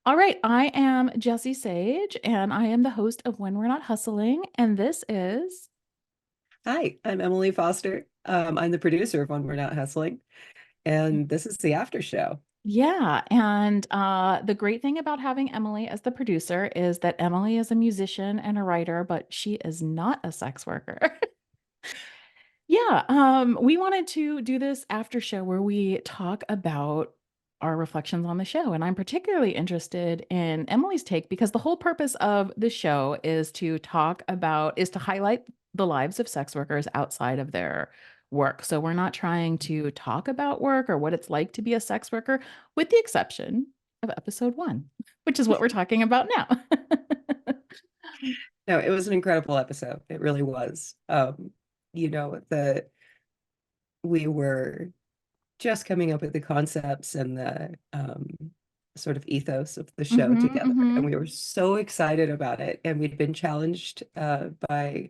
All right, I am Jessie Sage, and I am the host of When We're Not Hustling, and this is Hi, I'm Emily Foster. I'm the producer of When We're Not Hustling, and this is the after show. yeah. And the great thing about having Emily as the producer is that Emily is a musician and a writer, but she is not a sex worker. Yeah, we wanted to do this after show where we talk about our reflections on the show. And I'm particularly interested in Emily's take because the whole purpose of the show is to highlight the lives of sex workers outside of their work. So we're not trying to talk about work or what it's like to be a sex worker, with the exception of episode 1, which is what we're talking about now. No, it was an incredible episode. It really was. The we were just coming up with the concepts and the sort of ethos of the show together, and Hmm. we were so excited about it. And we'd been challenged by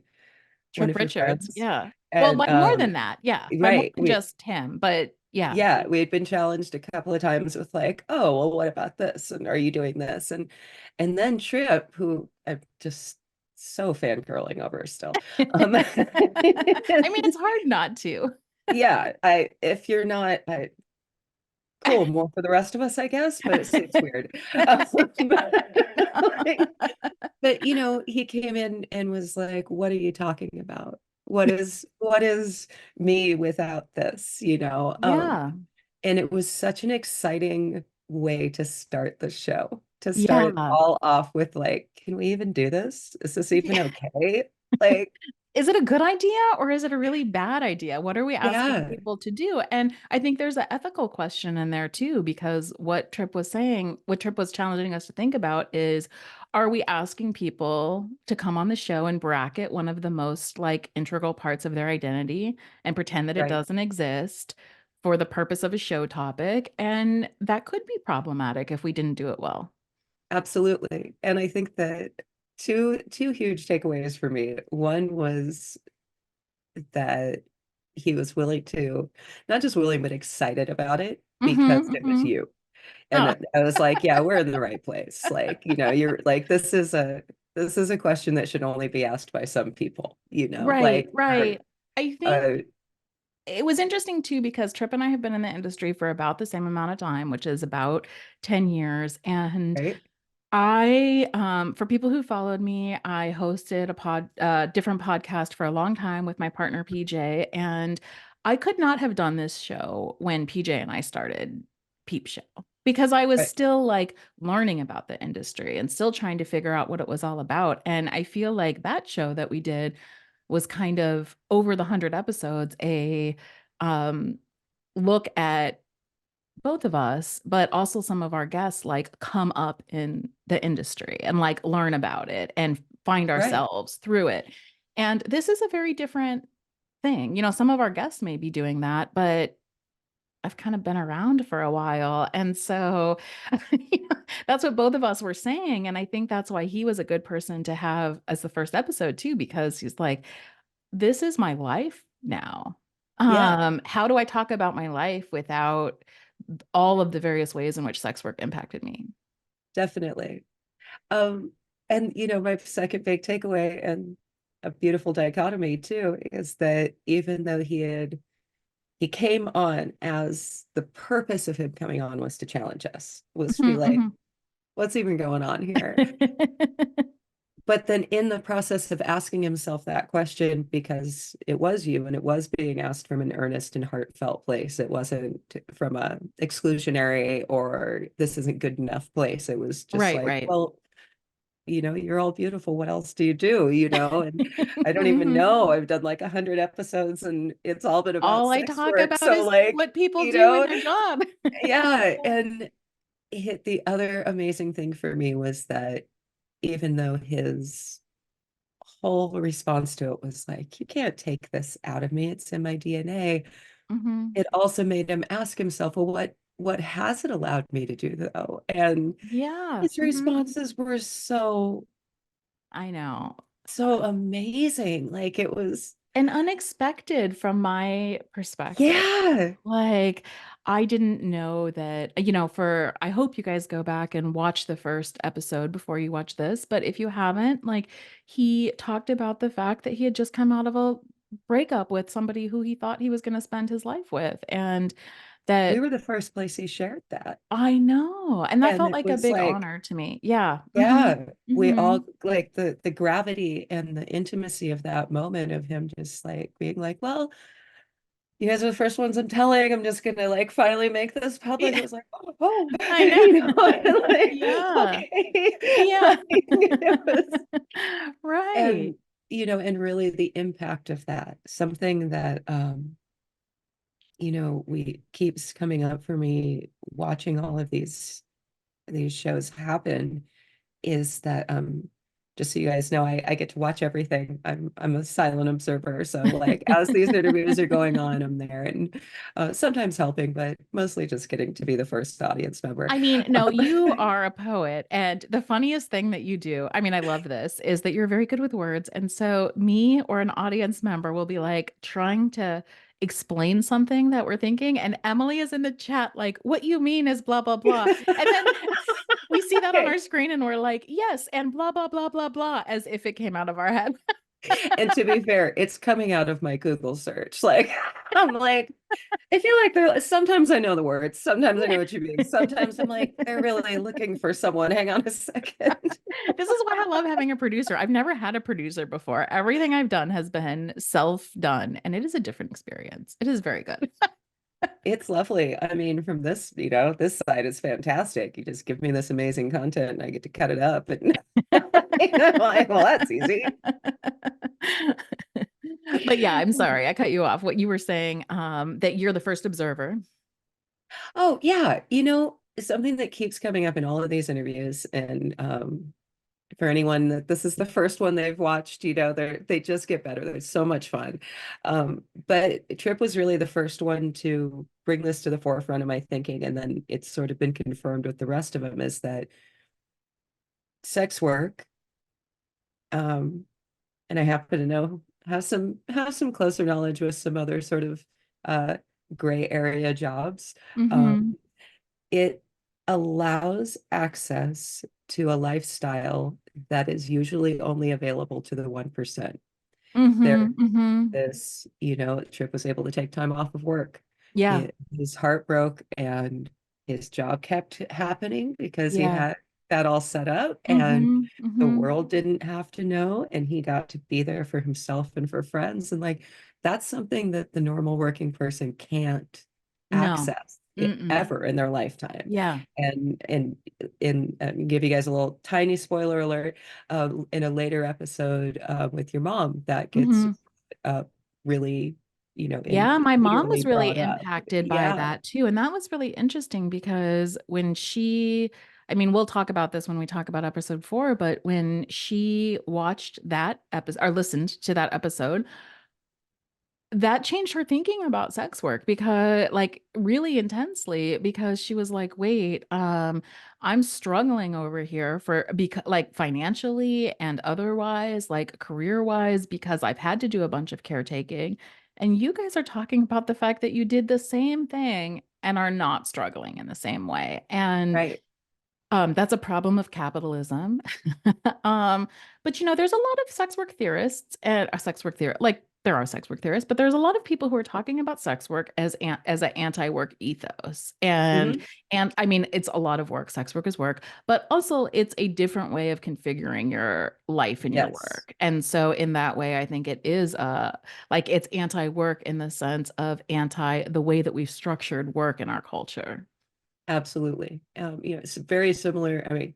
one Trip of your Richards. friends, Yeah. Well, and by more than that. Yeah. By more right, than we just him. But yeah. yeah, we had been challenged a couple of times with like, oh, well, what about this? And are you doing this? And then Trip, who I'm just so fangirling over still. Um, I mean, it's hard not to. yeah, I if you're not cool, more for the rest of us, I guess, but it seems weird. Like, but he came in and was like, what are you talking about? What is me without this? Yeah. And it was such an exciting way to start the show, to start it Yeah. all off with like, can we even do this? Is this even okay? Like, Is it a good idea or is it a really bad idea? What are we asking yeah, people to do? And I think there's an ethical question in there too, because what Trip was challenging us to think about is, are we asking people to come on the show and bracket one of the most like integral parts of their identity and pretend that it right. doesn't exist for the purpose of a show topic? And that could be problematic if we didn't do it well. Absolutely. And I think that two huge takeaways for me. One was that he was willing to, not just willing, but excited about it because Mm-hmm, it was mm-hmm. you. And Oh, I was like, yeah, we're in the right place. Like, you're like, this is a question that should only be asked by some people, right, like, right. I think uh, it was interesting too because Trip and I have been in the industry for about the same amount of time, which is about 10 years. And right, for people who followed me, I hosted different podcast for a long time with my partner PJ, and I could not have done this show when PJ and I started Peep Show because I was right, still like learning about the industry and still trying to figure out what it was all about. And I feel like that show that we did was kind of over the 100 episodes, a um, look at both of us, but also some of our guests, like come up in the industry and like learn about it and find right. ourselves through it. And this is a very different thing. Some of our guests may be doing that, but I've kind of been around for a while. And so that's what both of us were saying. And I think that's why he was a good person to have as the first episode, too, because he's like, this is my life now. Yeah, How do I talk about my life without all of the various ways in which sex work impacted me? definitely. Um, and my second big takeaway and a beautiful dichotomy too is that even though he came on as the purpose of him coming on was to challenge us, was to be Mhm, like, mhm. what's even going on here? But then in the process of asking himself that question, because it was you and it was being asked from an earnest and heartfelt place, it wasn't from a exclusionary or this isn't good enough place. It was just Right, like, right. well, you're all beautiful. What else do you do? And I don't even Mhm. know. I've done like 100 episodes and it's all been about All I sex talk work. about So is like, what people you do in know, their job. yeah. And the other amazing thing for me was that even though his whole response to it was like, you can't take this out of me, it's in my DNA. Mhm. It also made him ask himself, well, what has it allowed me to do though? And Yeah. his Mhm. responses were I know. so amazing. Like it was, And unexpected from my perspective. yeah, Like, I didn't know that, you know, for I hope you guys go back and watch the first episode before you watch this, but if you haven't, like he talked about the fact that he had just come out of a breakup with somebody who he thought he was going to spend his life with, and We that were the first place he shared that. I know, and that And felt it like a was big like, honor to me. Yeah. Hmm. yeah, we Hmm. all like the gravity and the intimacy of that moment of him just like being like, well, you guys are the first ones I'm telling. I'm just gonna like finally make this public. It Yeah, was like, oh, I know. and like, Yeah. okay. Yeah. Like, it was, Right. and and really the impact of that, something that we keeps coming up for me watching all of these shows happen is that just so you guys know, I get to watch everything. I'm a silent observer. So like as these interviews are going on, I'm there and sometimes helping, but mostly just getting to be the first audience member. I mean, no, you are a poet. And the funniest thing that you do, I mean, I love this, is that you're very good with words. And so, me or an audience member will be like trying to explain something that we're thinking. And Emily is in the chat, like, what you mean is blah, blah, blah. And then we see that on Okay. our screen and we're like, yes, and blah, blah, blah, blah, blah, as if it came out of our head. And to be fair, it's coming out of my Google search. Like I'm like, I feel like sometimes I know the words, sometimes I know what you mean. Sometimes I'm like, they're really looking for someone. Hang on a second. This is why I love having a producer. I've never had a producer before. Everything I've done has been self-done, and it is a different experience. It is very good. It's lovely. I mean, from this side is fantastic. You just give me this amazing content and I get to cut it up. And I'm like, well, that's easy. But yeah, I'm sorry. I cut you off. What you were saying, that you're the first observer. Oh, yeah. Something that keeps coming up in all of these interviews, and for anyone that this is the first one they've watched, they just get better. They're so much fun. But Tripp was really the first one to bring this to the forefront of my thinking, and then it's sort of been confirmed with the rest of them is that sex work, um, and I happen to know have some closer knowledge with some other sort of uh gray area jobs. Um, Mm-hmm. it allows access to a lifestyle that is usually only available to the 1%. There, Mm-hmm. Mm-hmm. Tripp was able to take time off of work. Yeah. His heart broke and his job kept happening because he Yeah. had that all set up, and Mm-hmm. the Mm-hmm. world didn't have to know, and he got to be there for himself and for friends. And like that's something that the normal working person can't No. access Mm-mm. ever in their lifetime. Yeah. And give you guys a little tiny spoiler alert, in a later episode with your mom that gets Mm-hmm. uh, really, Yeah, my mom literally was really brought up. impacted by Yeah. that too. And that was really interesting because when she, I mean, we'll talk about this when we talk about episode 4, but when she watched that episode or listened to that episode, that changed her thinking about sex work because like really intensely because she was like, wait, I'm struggling over here for because like financially and otherwise, like career-wise, because I've had to do a bunch of caretaking. And you guys are talking about the fact that you did the same thing and are not struggling in the same way. And Right. that's a problem of capitalism. Um, but there's a lot of sex work theorists and sex work theory, like there are sex work theorists, but there's a lot of people who are talking about sex work as an anti-work ethos. And Hmm. and I mean, it's a lot of work. Sex work is work, but also it's a different way of configuring your life and your Yes, work. And so in that way, I think it is like it's anti-work in the sense of anti the way that we've structured work in our culture. absolutely. It's very similar. I mean,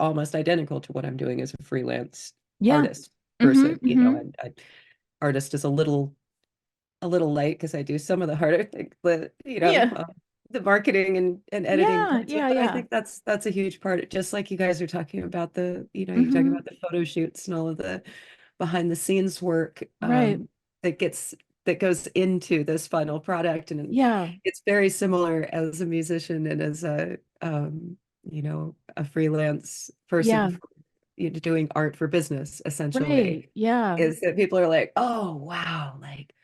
almost identical to what I'm doing as a freelance Yeah. artist Hmm. person. Hmm. And artist is a little light because I do some of the harder things, Yeah. the marketing and editing Yeah, parts of it. yeah, But I yeah. think that's a huge part. Just like you guys are talking about you talking Hmm. about the photo shoots and all of the behind the scenes work Right. that gets that goes into this final product. And Yeah. it's very similar as a musician and as a freelance person Yeah. for, doing art for business, essentially, Right. Yeah. is that people are like, oh wow, like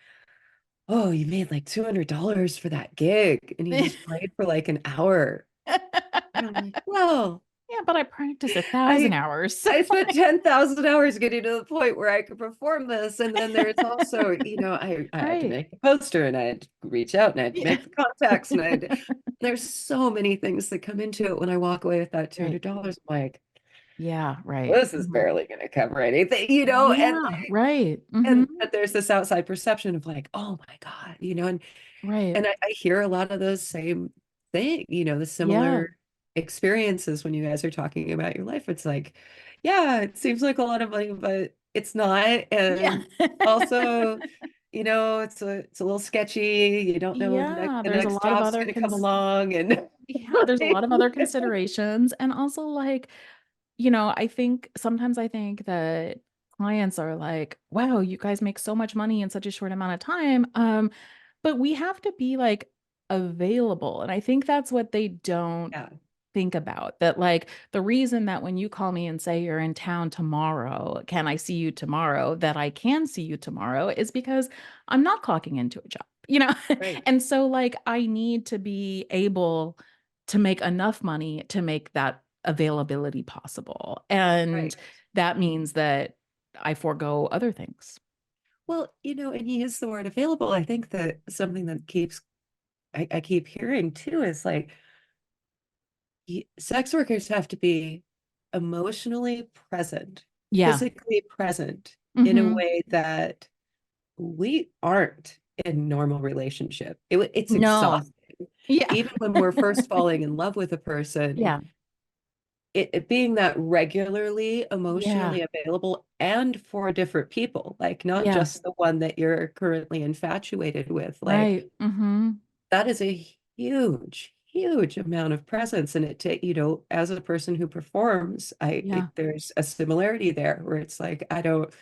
oh, you made like $200 for that gig and you just played for like an hour. And I'm like, well, Yeah, but I practiced 1,000 I hours. I spent 10,000 hours getting to the point where I could perform this. And then there's also, I had to Right. make the poster and I had to reach out and I had to Yeah. make the contacts and there's so many things that come into it when I walk away with that Right. $200. I'm like, Yeah, right. this is Mhm. barely going to cover anything, Yeah, right. and Hmm. but there's this outside perception of like, oh my God, Right. and I hear a lot of those same thing, the Yeah. similar experiences when you guys are talking about your life. It's like, yeah, it seems like a lot of money, but it's not. Yeah. And also, it's a little sketchy. You don't know when Yeah, the there's a next lot of job's other going to come along. And yeah, there's a lot of other considerations. And also like, I think sometimes I think that clients are like, wow, you guys make so much money in such a short amount of time. But we have to be like available. And I think that's what they don't yeah, think about. That like the reason that when you call me and say you're in town tomorrow, can I see you tomorrow, that I can see you tomorrow is because I'm not clocking into a job. right, And so like I need to be able to make enough money to make that availability possible. And right. that means that I forego other things. Well, and you use the word available. I think that something that I keep hearing too is like, sex workers have to be emotionally present, Yeah. physically present in a Hmm. way that we aren't in normal relationship. It's No. exhausting. Yeah. Even when we're first falling in love with a person, Yeah. it being that regularly Yeah. emotionally available and for different people, like not Yeah. just the one that you're currently infatuated with, like Right. Hmm. that is a huge, huge amount of presence. And as a person who performs, Yeah. there's a similarity there where it's like, I don't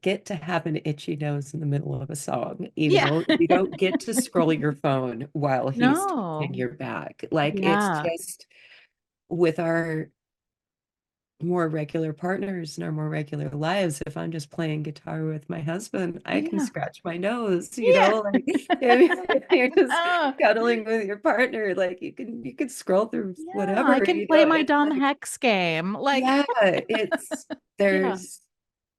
get to have an itchy nose in the middle of a song. Yeah. You don't get to scroll your phone while he's touching No. your back. Like it's Yeah. just with our more regular partners in our more regular lives, if I'm just playing guitar with my husband, I can Yeah. scratch my nose, Yeah. like if you're just Oh, cuddling with your partner, like you can scroll through yeah. I whatever, can play my it's dumb like, hex game. Like, yeah, it's yeah.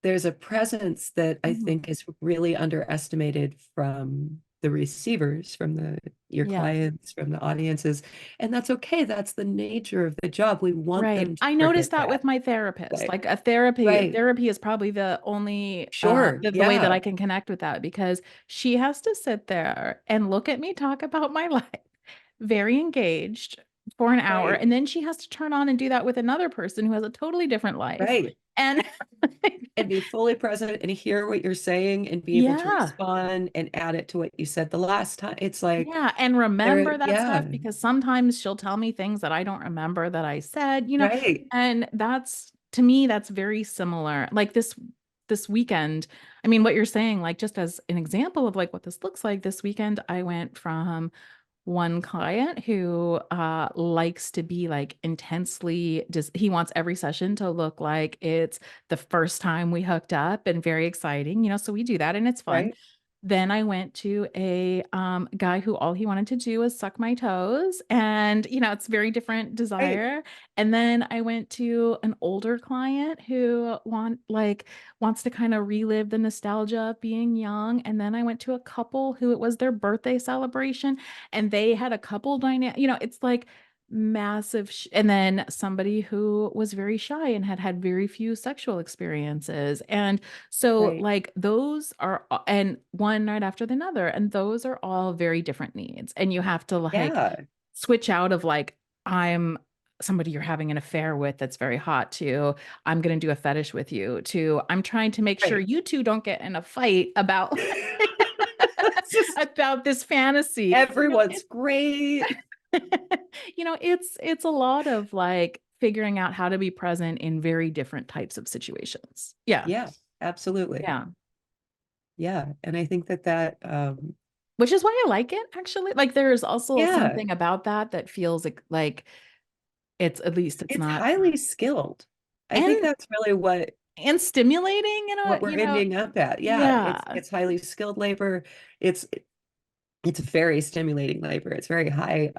there's a presence that I Mhm. think is really underestimated from the receivers, from your Yeah. clients, from the audiences. And that's okay. That's the nature of the job. We want Right. them to I noticed forget that that. with my therapist. Like, Like a therapy, right. therapy is probably the only Sure. the way that Yeah. I can connect with that because she has to sit there and look at me talk about my life, very engaged for an hour, Right. and then she has to turn on and do that with another person who has a totally different life. Right. And And be fully present and hear what you're saying and be able to yeah. respond and add it to what you said the last time. It's like Yeah, and remember that stuff yeah. because sometimes she'll tell me things that I don't remember that I said, Right. and that's to me that's very similar. Like this weekend, I mean what you're saying like just as an example of like what this looks like this weekend, I went from one client who likes to be like intensely just he wants every session to look like it's the first time we hooked up and very exciting, so we do that and it's fun. Right. Then I went to a guy who all he wanted to do was suck my toes, and it's very different Right. desire. And then I went to an older client who wants to kind of relive the nostalgia of being young. And then I went to a couple who it was their birthday celebration, and they had a couple dynamic. It's like massive and then somebody who was very shy and had very few sexual experiences. And so Right. like those are and one right after the other, and those are all very different needs. And you have to like Yeah. switch out of like I'm somebody you're having an affair with that's very hot to I'm going to do a fetish with you to I'm trying to make sure Right. you two don't get in a fight about It's just about this fantasy. everyone's great. It's a lot of like figuring out how to be present in very different types of situations. Yeah. Yeah, absolutely. Yeah. Yeah. And I think that Which is why I like it actually. Like there's also yeah, something about that that feels like it's at least it's it's not highly skilled. I think and that's really what and stimulating in a, what we're ending up at. Yeah, yeah, it's highly skilled labor. It's it's very stimulating labor. It's very high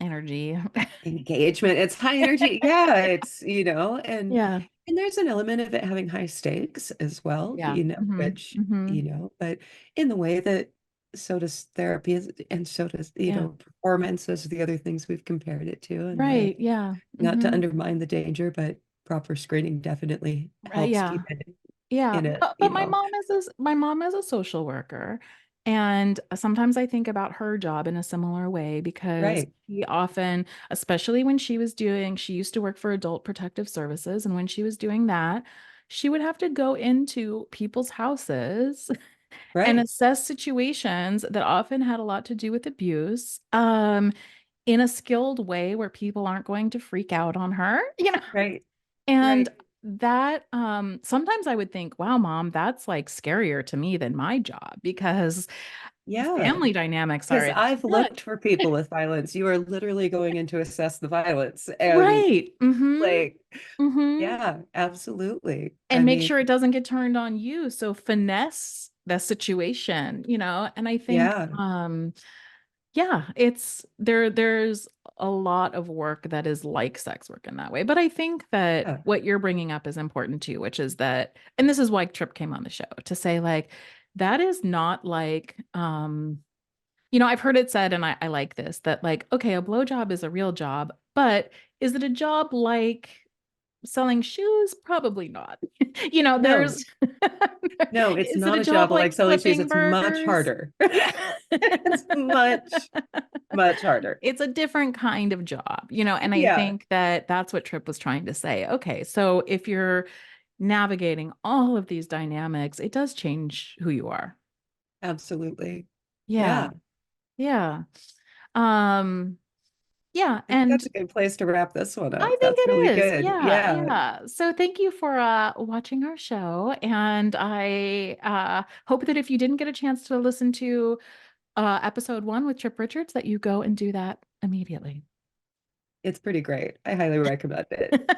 energy. engagement. It's high energy. Yeah, it's, Yeah. and there's an element of it having high stakes as well, Yeah. Hmm. which, Hmm. but in the way that so does therapy and so does, Yeah. performance. Those are the other things we've compared it to. And Right. Yeah. not to Hmm. undermine the danger, but proper screening definitely Right. helps Yeah. keep it Yeah. in a, But my mom is a social worker. And sometimes I think about her job in a similar way because right, she often, especially when she used to work for Adult Protective Services. And when she was doing that, she would have to go into people's houses and right, assess situations that often had a lot to do with abuse, in a skilled way where people aren't going to freak out on her, right, And right. that sometimes I would think, wow, mom, that's like scarier to me than my job because Yeah. family dynamics are Because I've intense. looked for people with violence. You are literally going in to assess the violence. And Right. Mm-hmm. like, Mm-hmm. yeah, absolutely. I And make mean, sure it doesn't get turned on you. So finesse the situation, and I think yeah, yeah, there's a lot of work that is like sex work in that way. But I think that yeah, what you're bringing up is important too, which is that, and this is why Trip came on the show to say like that is not like I've heard it said, and I like this, that like, okay, a blowjob is a real job, but is it a job like selling shoes? Probably not. no, There's no, it's is it not a a job job like like selling shoes. flipping It's much burgers? harder. Yeah. It's much, much harder. It's a different kind of job, and I Yeah, think that that's what Tripp was trying to say. Okay, so if you're navigating all of these dynamics, it does change who you are. absolutely. Yeah. Yeah. Yeah. Um, yeah, I think and that's a good place to wrap this one I up. think That's really it is. good. Yeah, Yeah, yeah. So thank you for watching our show. And I hope that if you didn't get a chance to listen to episode 1 with Trip Richards, that you go and do that immediately. it's pretty great. I highly recommend it.